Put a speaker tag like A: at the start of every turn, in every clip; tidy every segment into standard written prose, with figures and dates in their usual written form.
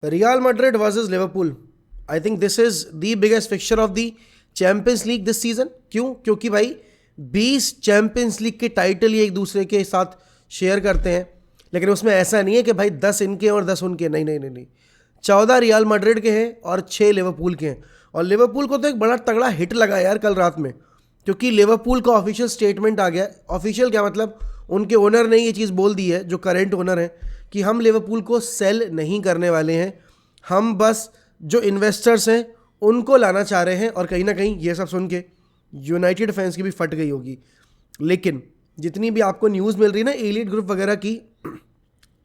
A: Real Madrid versus Liverpool. I think this is the biggest fixture of the champions league this season. क्यों? क्योंकि भाई 20 champions league के title ये एक दूसरे के साथ शेयर करते हैं, लेकिन उसमें ऐसा नहीं है कि भाई 10 इनके और 10 उनके. नहीं नहीं नहीं नहीं, 14 रियल मैड्रिड के हैं और 6 लिवरपूल के हैं. और लिवरपूल को तो एक बड़ा तगड़ा हिट लगा यार कल रात में, क्योंकि लिवरपूल का ऑफिशियल स्टेटमेंट आ गया. ऑफिशियल क्या मतलब, उनके ओनर ने ये चीज़ बोल दी है, जो करेंट ओनर है, कि हम लिवरपूल को सेल नहीं करने वाले हैं, हम बस जो इन्वेस्टर्स हैं उनको लाना चाह रहे हैं. और कहीं ना कहीं ये सब सुन के यूनाइटेड फैंस की भी फट गई होगी. लेकिन जितनी भी आपको न्यूज़ मिल रही है ना एलिट ग्रुप वगैरह की,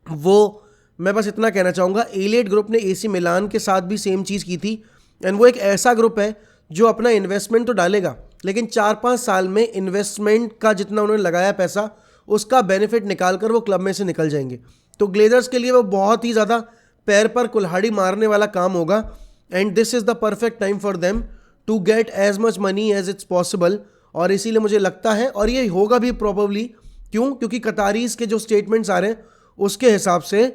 A: वो मैं बस इतना कहना चाहूँगा, एलिट ग्रुप ने एसी मिलान के साथ भी सेम चीज़ की थी. एंड वो एक ऐसा ग्रुप है जो अपना इन्वेस्टमेंट तो डालेगा, लेकिन 4-5 साल में इन्वेस्टमेंट का जितना उन्होंने लगाया पैसा, उसका बेनिफिट निकाल कर वो क्लब में से निकल जाएंगे. तो ग्लेजर्स के लिए वो बहुत ही ज़्यादा पैर पर कुल्हाड़ी मारने वाला काम होगा. And this is the perfect time for them to get as much money as it's possible. और इसीलिए मुझे लगता है, और ये होगा भी प्रॉबली. क्यों? क्योंकि कतारीज़ के जो स्टेटमेंट्स आ रहे हैं उसके हिसाब से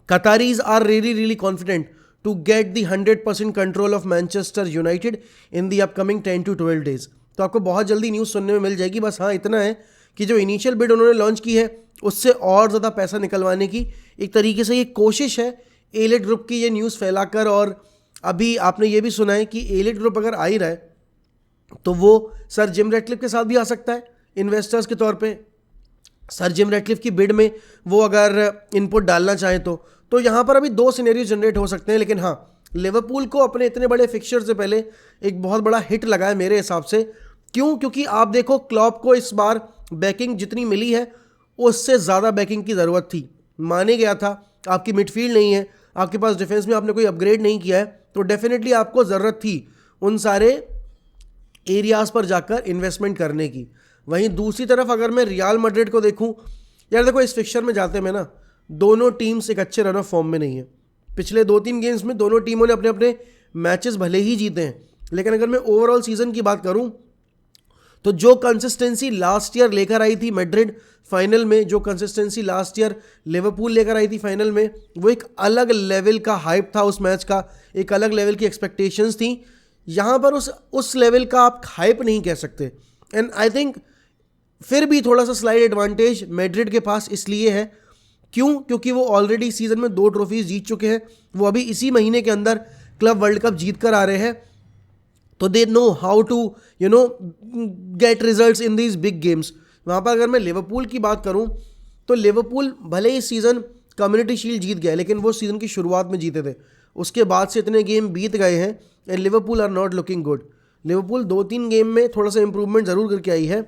A: Qataris are really confident to get the 100% control of Manchester United in the upcoming 10 to 12 days. तो आपको बहुत जल्दी न्यूज़ सुनने में मिल जाएगी. बस हाँ इतना है कि जो इनिशियल बिड उन्होंने लॉन्च की है उससे और ज़्यादा पैसा निकलवाने की एक तरीके से ये कोशिश है एलिट ग्रुप की, ये न्यूज़ फैलाकर. और अभी आपने ये भी सुना है कि एलिट ग्रुप अगर आ ही रहा है तो वो सर जिम रैटक्लिफ के साथ भी आ सकता है इन्वेस्टर्स के तौर पे. सर जिम रैटक्लिफ की बिड में वो अगर इनपुट डालना चाहें तो यहाँ पर अभी 2 सिनेरियो जनरेट हो सकते हैं. लेकिन हाँ, लिवरपूल को अपने इतने बड़े फिक्सचर से पहले एक बहुत बड़ा हिट लगा है मेरे हिसाब से. क्यों? क्योंकि आप देखो क्लॉप को इस बार बैकिंग जितनी मिली है उससे ज़्यादा बैकिंग की ज़रूरत थी. माने गया था आपकी मिडफील्ड नहीं है, आपके पास डिफेंस में आपने कोई अपग्रेड नहीं किया है, तो डेफिनेटली आपको ज़रूरत थी उन सारे एरियाज़ पर जाकर इन्वेस्टमेंट करने की. वहीं दूसरी तरफ अगर मैं रियल मैड्रिड को देखूं, यार देखो इस फिक्सचर में जाते में ना दोनों टीम्स एक अच्छे रन ऑफ फॉर्म में नहीं है. पिछले 2-3 गेम्स में दोनों टीमों ने अपने अपने मैचेस भले ही जीते हैं, लेकिन अगर मैं ओवरऑल सीजन की बात करूं तो जो कंसिस्टेंसी लास्ट ईयर लेकर आई थी मैड्रिड फाइनल में, जो कंसिस्टेंसी लास्ट ईयर लिवरपूल लेकर आई थी फाइनल में, वो एक अलग लेवल का हाइप था उस मैच का, एक अलग लेवल की एक्सपेक्टेशंस थी. यहाँ पर उस लेवल का आप हाइप नहीं कह सकते. एंड आई थिंक फिर भी थोड़ा सा स्लाइड एडवांटेज मैड्रिड के पास इसलिए है. क्यों? क्योंकि वो ऑलरेडी सीजन में 2 ट्रॉफीज जीत चुके हैं. वो अभी इसी महीने के अंदर क्लब वर्ल्ड कप जीत कर आ रहे हैं. तो they know how to get results in these big games. वहाँ पर अगर मैं लिवरपूल की बात करूँ तो लिवरपूल भले ही सीज़न कम्युनिटी शील्ड जीत गया, लेकिन वो सीज़न की शुरुआत में जीते थे. उसके बाद से इतने गेम बीत गए हैं and Liverpool are not looking good. Liverpool 2-3 game में थोड़ा सा इंप्रूवमेंट ज़रूर करके आई है.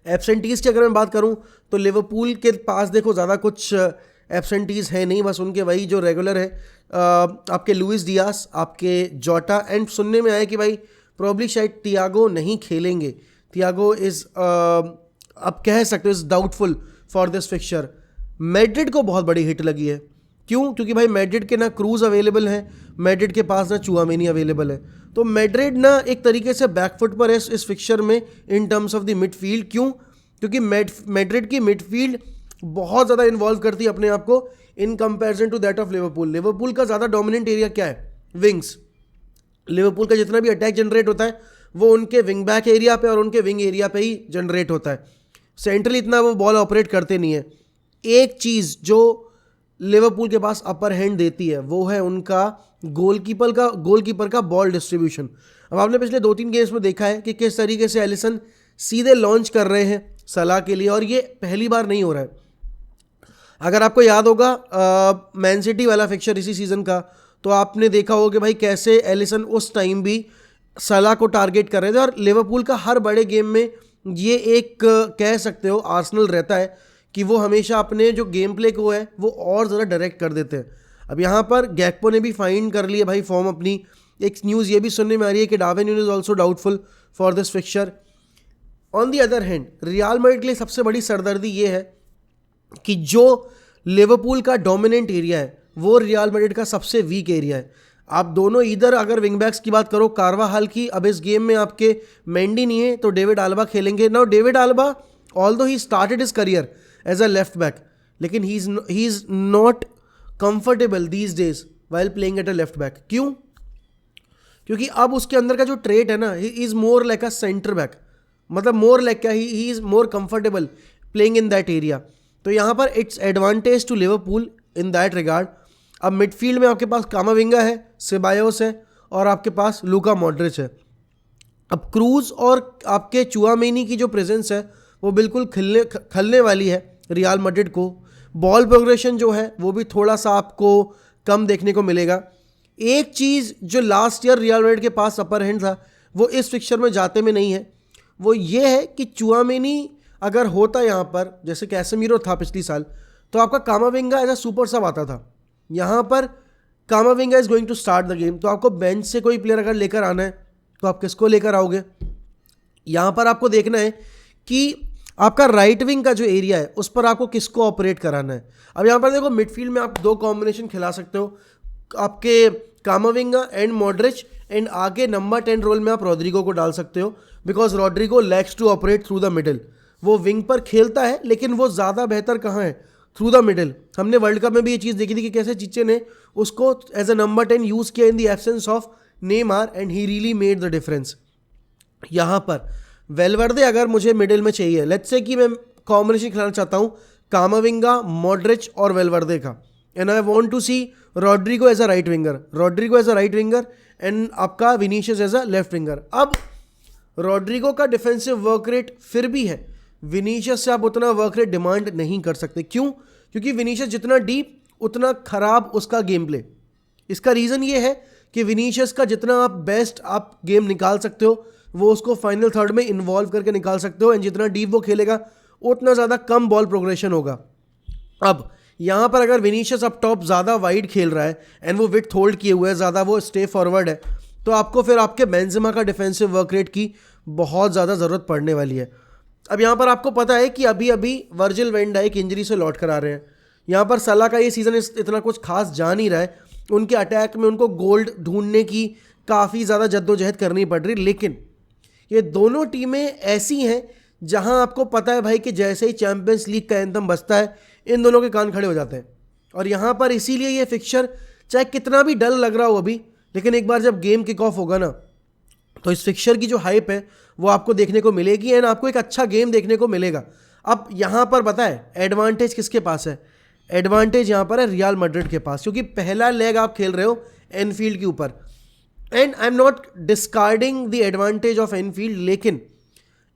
A: एब्सेंटीज़ की अगर मैं बात करूं तो लिवरपूल के पास देखो ज़्यादा कुछ एब्सेंटीज़ है नहीं, बस उनके वही जो रेगुलर है, आपके लुइस डियास, आपके जोटा, एंड सुनने में आया कि भाई प्रॉब्ली शायद थियागो नहीं खेलेंगे. थियागो इज़ आप कह सकते हो is doubtful for this fixture. Madrid को बहुत बड़ी हिट लगी है. क्यों? क्योंकि भाई मैड्रिड के ना क्रूज अवेलेबल हैं, मैड्रिड के पास ना चुआमेनी अवेलेबल है. तो मैड्रिड ना एक तरीके से बैकफुट पर है इस फिक्सचर में in terms of the midfield. क्यों? क्योंकि मैड्रिड की मिडफील्ड बहुत ज़्यादा इन्वॉल्व करती है अपने आप को in comparison to that of Liverpool. Liverpool का ज़्यादा डोमिनेंट एरिया क्या है? विंग्स. लिवरपूल का जितना भी अटैक जनरेट होता है वो उनके विंग बैक एरिया पे और उनके विंग एरिया पे ही जनरेट होता है. सेंट्रली इतना वो बॉल ऑपरेट करते नहीं है. एक चीज़ जो लिवरपूल के पास अपर हैंड देती है वो है उनका गोलकीपर का बॉल डिस्ट्रीब्यूशन. अब आपने पिछले 2-3 गेम्स में देखा है कि किस तरीके से एलिसन सीधे लॉन्च कर रहे हैं सलाह के लिए, और ये पहली बार नहीं हो रहा है. अगर आपको याद होगा मैन सिटी वाला फिक्सचर इसी सीज़न का, तो आपने देखा होगा कि भाई कैसे एलिसन उस टाइम भी सलाह को टारगेट कर रहे थे. और लिवरपूल का हर बड़े गेम में ये एक कह सकते हो आर्सेनल रहता है कि वो हमेशा अपने जो गेम प्ले को है वो और ज़्यादा डायरेक्ट कर देते हैं. अब यहाँ पर गैक्पो ने भी फाइंड कर लिया भाई फॉर्म अपनी. एक न्यूज़ ये भी सुनने में आ रही है कि Darwin news also doubtful for this fixture. On the other hand real Madrid के लिए सबसे बड़ी सरदर्दी ये है कि जो लिवरपूल का डोमिनेंट एरिया है वो रियल मैड्रिड का सबसे वीक एरिया है. आप दोनों इधर अगर विंगबैक्स की बात करो, कारवाहाल की, अब इस गेम में आपके मेंडी नहीं है तो डेविड आल्बा खेलेंगे. Now David Alaba although he started his career as a left back, लेकिन he is not comfortable these days while playing at a left back. क्यों? क्योंकि अब उसके अंदर का जो ट्रेट है ना, he is more like a centre back, मतलब मोर लाइक क्या, he is more comfortable playing in that area. तो यहाँ पर it's advantage to Liverpool in that regard. अब मिडफील्ड में आपके पास कामाविंगा है, सेबायोस है और आपके पास लूका मॉड्रिच है। अब क्रूज और आपके चुआमेनी की जो प्रेजेंस है वो बिल्कुल खलने वाली है रियल मैड्रिड को। बॉल प्रोग्रेशन जो है वो भी थोड़ा सा आपको कम देखने को मिलेगा। एक चीज़ जो लास्ट ईयर रियल मैड्रिड के पास अपर हैंड था वो इस फिक्चर में जाते में नहीं है, वो ये है कि चुआमेनी अगर होता यहाँ पर जैसे कैसेमीरो था पिछली साल, तो आपका कामाविंगा एज अ सुपर सब आता था। यहाँ पर Camavinga is going to start the game, तो आपको बेंच से कोई प्लेयर अगर लेकर आना है तो आप किसको लेकर आओगे? यहाँ पर आपको देखना है कि आपका राइट विंग का जो एरिया है उस पर आपको किसको ऑपरेट कराना है। अब यहाँ पर देखो मिडफील्ड में आप दो कॉम्बिनेशन खिला सकते हो, आपके कामाविंगा एंड मॉड्रिच, एंड आगे नंबर 10 रोल में आप रॉड्रिगो को डाल सकते हो, because Rodrygo likes to operate through the middle. वो विंग पर खेलता है लेकिन वो ज़्यादा बेहतर कहाँ है? Through the middle. हमने वर्ल्ड कप में भी ये चीज़ देखी थी कि कैसे चिच्चे ने उसको एज अ नंबर 10 यूज़ किया in the absence of Neymar and he really made the difference. यहाँ पर वेलवर्दे अगर मुझे मिडिल में चाहिए, लेट्स से कि मैं कॉम्बिनेशन खिलाना चाहता हूँ कामाविंगा, मॉड्रिच और वेलवर्दे का, and I want to see Rodrygo as a right winger and आपका Vinicius as a left winger. अब रॉड्रिगो का डिफेंसिव वर्क रेट फिर भी है, विनीशियस से आप उतना वर्क रेट डिमांड नहीं कर सकते। क्यों? क्योंकि विनीशियस जितना डीप उतना खराब उसका गेम प्ले। इसका रीज़न ये है कि विनीशियस का जितना आप बेस्ट आप गेम निकाल सकते हो वो उसको फाइनल थर्ड में इन्वॉल्व करके निकाल सकते हो, एंड जितना डीप वो खेलेगा उतना ज़्यादा कम बॉल प्रोग्रेशन होगा। अब यहाँ पर अगर विनीशियस अप टॉप ज़्यादा वाइड खेल रहा है एंड वो विड्थ होल्ड किए हुए है, ज़्यादा वो स्टे फॉरवर्ड है, तो आपको फिर आपके बेंजेमा का डिफेंसिव वर्क रेट की बहुत ज़्यादा ज़रूरत पड़ने वाली है। अब यहाँ पर आपको पता है कि अभी अभी वर्जिल वैन डाइक इंजरी से लौट कर आ रहे हैं। यहाँ पर सलाह का ये सीज़न इतना कुछ खास जा नहीं रहा है, उनके अटैक में उनको गोल्ड ढूंढने की काफ़ी ज़्यादा जद्दोजहद करनी पड़ रही, लेकिन ये दोनों टीमें ऐसी हैं जहां आपको पता है भाई कि जैसे ही चैंपियंस लीग का एंथम बजता है इन दोनों के कान खड़े हो जाते हैं। और यहाँ पर इसीलिए ये फिक्चर चाहे कितना भी डल लग रहा हो अभी, लेकिन एक बार जब गेम किक ऑफ होगा ना तो इस फिक्चर की जो हाइप है वो आपको देखने को मिलेगी एंड आपको एक अच्छा गेम देखने को मिलेगा। अब यहाँ पर पता है एडवांटेज किसके पास है? एडवांटेज यहाँ पर है रियल मैड्रिड के पास, क्योंकि पहला लेग आप खेल रहे हो एनफील्ड के ऊपर। And I am not discarding the advantage of Enfield, लेकिन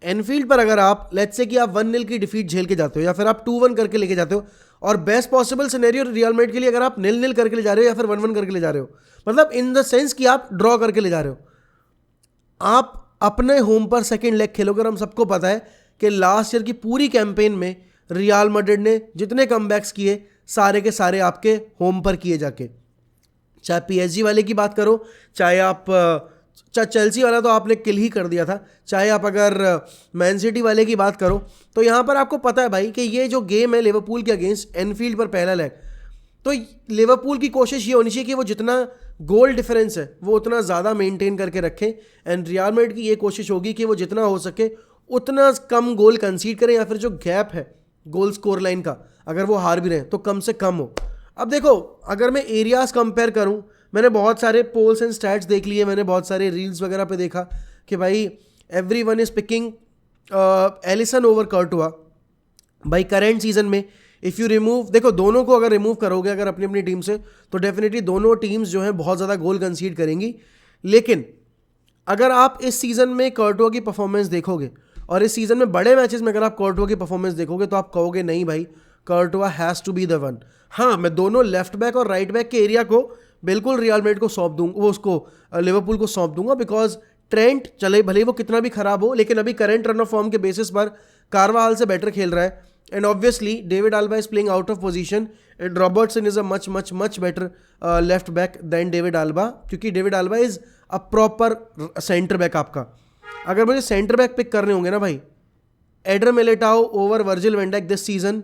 A: एनफील्ड पर अगर आप लेट्स से कि आप 1-0 की डिफीट झेल के जाते हो या फिर आप 2-1 करके लेके जाते हो, और best possible scenario real Madrid के लिए अगर आप 0-0 करके ले जा रहे हो या फिर 1-1 करके ले जा रहे हो, मतलब इन द सेंस कि आप ड्रॉ करके ले जा रहे हो, आप अपने होम पर सेकेंड लेग खेलोगे। और हम सबको पता है कि लास्ट ईयर की पूरी कैंपेन में रियल मैड्रिड ने जितने कमबैक्स किए सारे के सारे आपके होम पर किए जाके, चाहे पीएसजी वाले की बात करो, चाहे चेल्सी वाला तो आपने किल ही कर दिया था, चाहे आप अगर मैन सिटी वाले की बात करो, तो यहाँ पर आपको पता है भाई कि ये जो गेम है लिवरपूल के अगेंस्ट एनफील्ड पर पहला लेग, तो लिवरपूल की कोशिश ये होनी चाहिए कि वो जितना गोल डिफरेंस है वो उतना ज़्यादा मेंटेन करके रखें, एंड रियल मैड्रिड की ये कोशिश होगी कि वो जितना हो सके उतना कम गोल कंसीड करें, या फिर जो गैप है गोल स्कोर लाइन का अगर वो हार भी रहे तो कम से कम हो। अब देखो अगर मैं एरियाज कंपेयर करूं, मैंने बहुत सारे पोल्स एंड स्टैट्स देख लिए, मैंने बहुत सारे रील्स वगैरह पे देखा कि भाई everyone is picking Alisson over Courtois भाई करेंट सीजन में। इफ़ यू रिमूव, देखो दोनों को अगर रिमूव करोगे अगर अपनी अपनी टीम से, तो डेफिनेटली दोनों टीम्स जो हैं बहुत ज़्यादा गोल कंसीड करेंगी, लेकिन अगर आप इस सीज़न में कर्टुआ की परफॉर्मेंस देखोगे और इस सीज़न में बड़े मैचेस में अगर आप कर्टुआ की परफॉर्मेंस देखोगे तो आप कहोगे नहीं भाई Courtois has to be the one. हाँ, मैं दोनों लेफ्ट बैक और राइट बैक के एरिया को बिल्कुल रियल मैड्रिड को सौंप दूंगा, वो उसको लिवरपूल को सौंप दूंगा, बिकॉज ट्रेंट चले भले वो कितना भी खराब हो, लेकिन अभी करंट रन ऑफ फॉर्म के बेसिस पर कारवाहाल से बेटर खेल रहा है, and obviously David Alba is playing out of position and Robertson is a much much much better left back than David Alba, क्योंकि David Alba is a proper centre back आपका। अगर मुझे centre back pick करने होंगे ना भाई, Eder Militao over Virgil van Dijk this season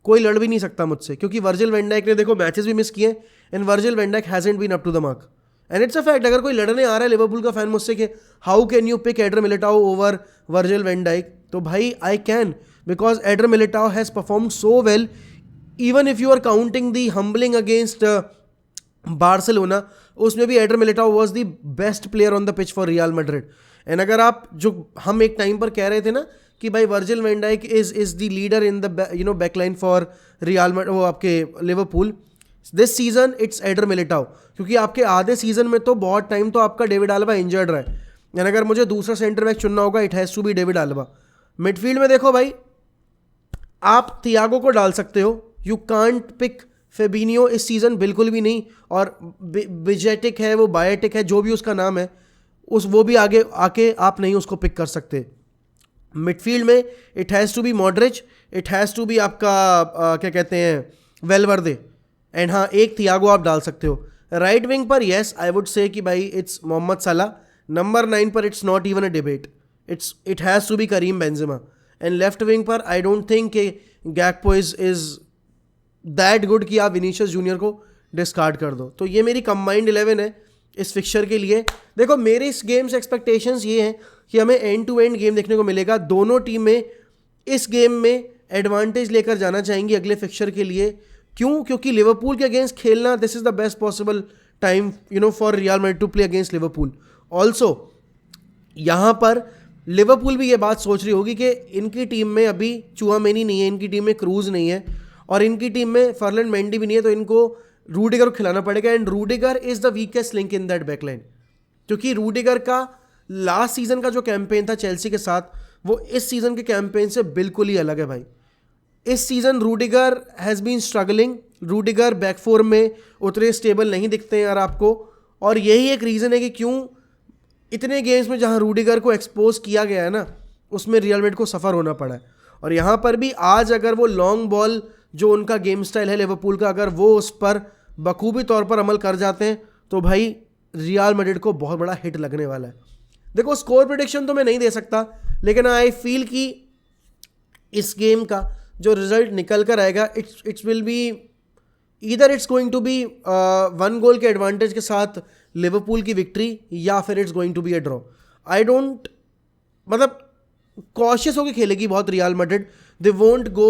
A: कोई लड़ भी नहीं सकता मुझसे, क्योंकि वर्जिल वैन डाइक ने देखो मैचेस भी मिस किए and Virgil van Dijk hasn't been up to the mark, and it's a fact. अगर कोई लड़ने आ रहा है लिवरपूल का फैन मुझसे कि how can you pick Eder Militao over Virgil van Dijk, तो भाई I can, because Eder Militao has perform so well even if you are counting the humbling against Barcelona, उसमें भी Eder Militao was the best player on the pitch for Real Madrid. And अगर आप जो हम एक time पर कह रहे थे ना कि भाई Virgil van Dijk is the leader in the backline for Real Madrid, वो आपके Liverpool, this season it's Eder Militao. क्योंकि आपके आधे सीजन में तो बहुत टाइम तो आपका डेविड आल्बा इंजर्ड रहा है. एंड अगर मुझे दूसरा सेंटर बैक चुनना होगा, it has to be David Alaba. Midfield में देखो भाई, आप थियागो को डाल सकते हो, यू कांट पिक फेबिनियो इस सीज़न, बिल्कुल भी नहीं. और बिजेटिक है, वो बायोटिक है, जो भी उसका नाम है, वो भी आगे आके आप नहीं उसको पिक कर सकते. मिडफील्ड में it has to be Modric, it has to be आपका क्या कहते हैं, वेलवर्दे. एंड हाँ, एक थियागो आप डाल सकते हो. राइट विंग पर येस आई वुड से कि भाई इट्स मोहम्मद सलाह. नंबर 9 पर it's not even a debate, it has to be Karim Benzema. And left wing पर आई डोंट थिंक कि गैक्पो इज दैट गुड कि आप विनीशियस जूनियर को discard कर दो. तो ये मेरी कंबाइंड 11 है इस फिक्चर के लिए. देखो मेरे इस गेम से एक्सपेक्टेशंस ये हैं कि हमें एंड टू एंड गेम देखने को मिलेगा. दोनों टीमें इस गेम में एडवांटेज लेकर जाना चाहेंगी अगले फिक्चर के लिए. क्यों? क्योंकि लिवरपूल के अगेंस्ट खेलना, this is the best possible time for Real Madrid to play against Liverpool. Also यहाँ पर लिवरपूल भी ये बात सोच रही होगी कि इनकी टीम में अभी चुआमेनी नहीं है, इनकी टीम में क्रूज नहीं है, और इनकी टीम में फर्लैंड मेंडी भी नहीं है, तो इनको रूडिगर को खिलाना पड़ेगा. And Rudiger is the weakest link in that backline. क्योंकि रूडिगर का लास्ट सीजन का जो कैंपेन था चेल्सी के साथ, वो इस सीजन के कैंपेन से बिल्कुल ही अलग है भाई. इस season Rudiger has been struggling. Rudiger back four में उतने स्टेबल नहीं दिखते हैं यार आपको. और यही एक रीज़न है कि क्यों इतने गेम्स में जहां रूडिगर को एक्सपोज किया गया है ना, उसमें रियल मैड्रिड को सफ़र होना पड़ा है. और यहाँ पर भी आज अगर वो लॉन्ग बॉल जो उनका गेम स्टाइल है लिवरपूल का, अगर वो उस पर बखूबी तौर पर अमल कर जाते हैं तो भाई रियल मैड्रिड को बहुत बड़ा हिट लगने वाला है. देखो स्कोर प्रेडिक्शन तो मैं नहीं दे सकता, लेकिन आई फील कि इस गेम का जो रिजल्ट निकल कर आएगा, it's will be either it's going to be 1 goal के एडवांटेज के साथ लिवरपूल की विक्ट्री, या फिर it's going to be a draw. I don't, मतलब कॉशियस होकर खेलेगी बहुत Real Madrid. They won't go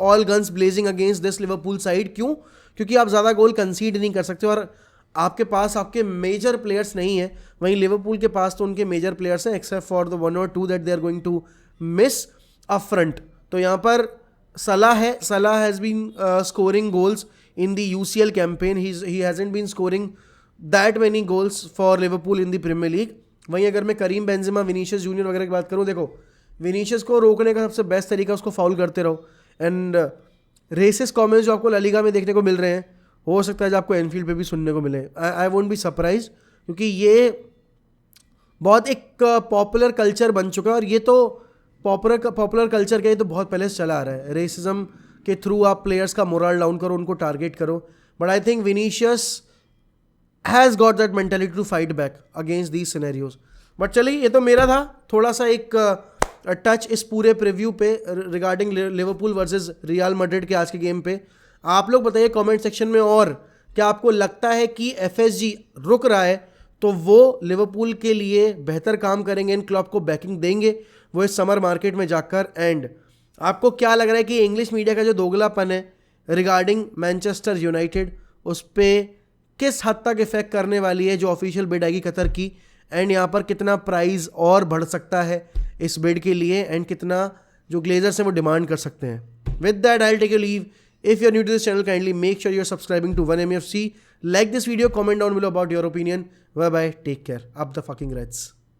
A: all guns blazing against this Liverpool side. क्यों? क्योंकि आप ज़्यादा गोल कंसीड नहीं कर सकते और आपके पास आपके मेजर प्लेयर्स नहीं है. वहीं लिवरपूल के पास तो उनके मेजर प्लेयर्स हैं, except for the 1 or 2 that they are going to miss up front. तो यहाँ पर सलाह है, Salah has been scoring goals in the UCL campaign. He hasn't been scoring that many goals for Liverpool in the Premier League. वहीं अगर मैं Karim Benzema, Vinicius junior वगैरह की बात करूँ, देखो विनीशियस को रोकने का सबसे बेस्ट तरीका उसको फाउल करते रहो. एंड रेसिस्ट कमेंट्स जो आपको ला लीगा में देखने को मिल रहे हैं, हो सकता है जो आपको एनफील्ड पे भी सुनने को मिले. आई वोंट बी सरप्राइज, क्योंकि ये बहुत एक पॉपुलर कल्चर बन चुका है. और ये तो पॉपुलर कल्चर का ये तो बहुत पहले से चला आ रहा है. रेसिज्म के थ्रू आप प्लेयर्स का मोरल डाउन करो, उनको टारगेट करो. But I think Vinicius has got that mentality to fight back against these scenarios. But चलिए, ये तो मेरा था थोड़ा सा एक टच इस पूरे प्रीव्यू पे regarding Liverpool versus real Madrid के आज के गेम पे. आप लोग बताइए कमेंट सेक्शन में, और क्या आपको लगता है कि FSG रुक रहा है तो वो लिवरपूल के लिए बेहतर काम करेंगे, इन क्लब को बैकिंग देंगे वो इस समर मार्केट में जाकर. एंड आपको क्या लग रहा है कि इंग्लिश मीडिया का जो दोगलापन है रिगार्डिंग मैनचेस्टर यूनाइटेड, उस पर किस हद तक इफेक्ट करने वाली है जो ऑफिशियल बिड आएगी कतर की. एंड यहाँ पर कितना प्राइस और बढ़ सकता है इस बिड के लिए, एंड कितना जो ग्लेजर्स हैं वो डिमांड कर सकते हैं. With that I will take you leave. If you're new to this channel, kindly make sure you're subscribing to 1MFC. Like this video, comment down below about your opinion. Bye bye, take care. Up the fucking Reds.